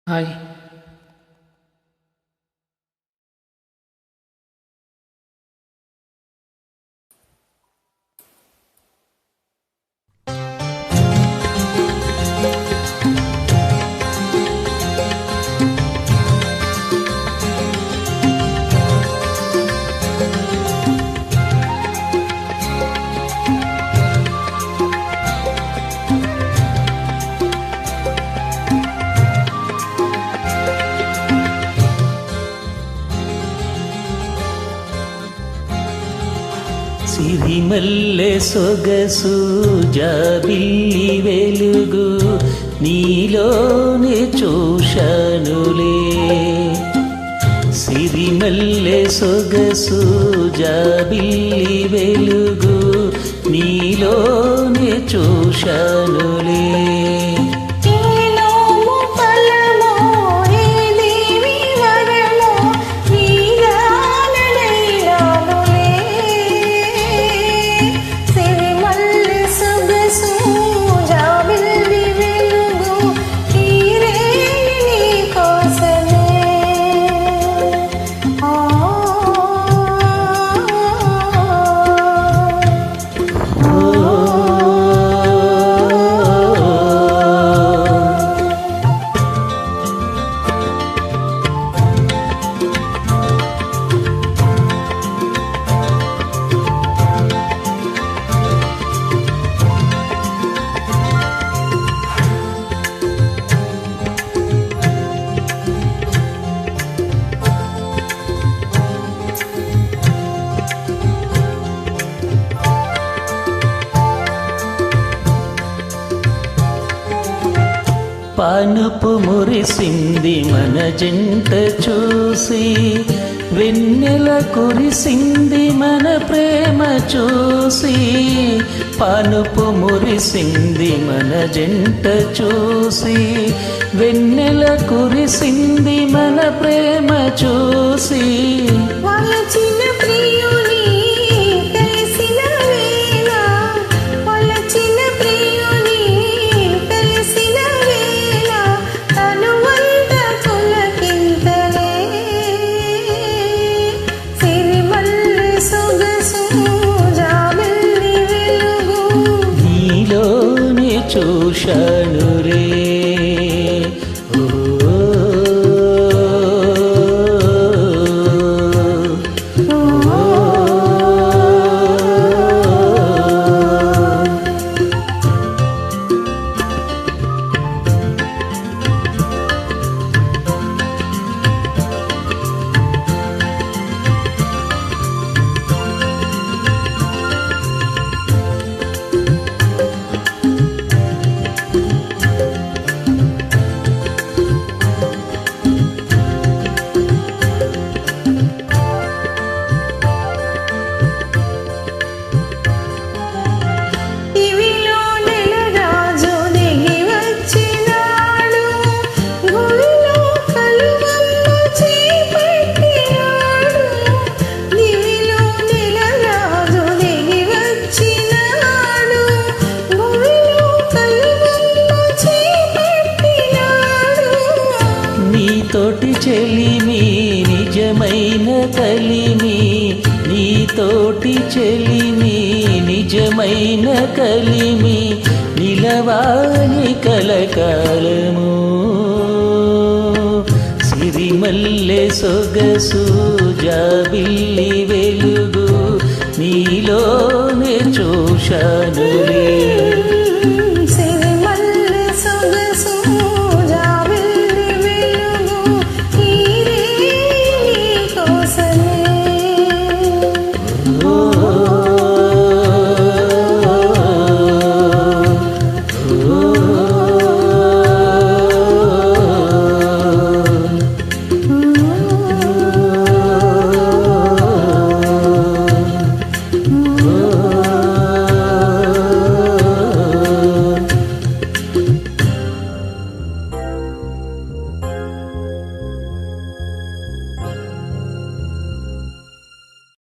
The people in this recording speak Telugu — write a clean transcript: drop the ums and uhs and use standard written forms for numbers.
హాయ్. సిరిమల్లె సొగసు జాబిల్లి వెలుగు నీలోనే చూశానులే. సిరిమల్లె సొగసు జాబిల్లి వెలుగు నీలోనే చూశానులే. పానుపు మురిసింది మన జంట చూసి, వెన్నెల కురిసింది మన ప్రేమ చూసి. పానుపు మురిసింది మన జంట చూసి, వెన్నెల కురిసింది మన ప్రేమ చూసి. చూశానులే. నీతోటి చెలిమి నిజమైన కలిమి, నీతోటి చెలిమి నిజమైన కలిమి, నిలవాలి కలకాలము. సిరిమల్లె సొగసు జాబిల్లి వెలుగు నీలోనే చూశానులే.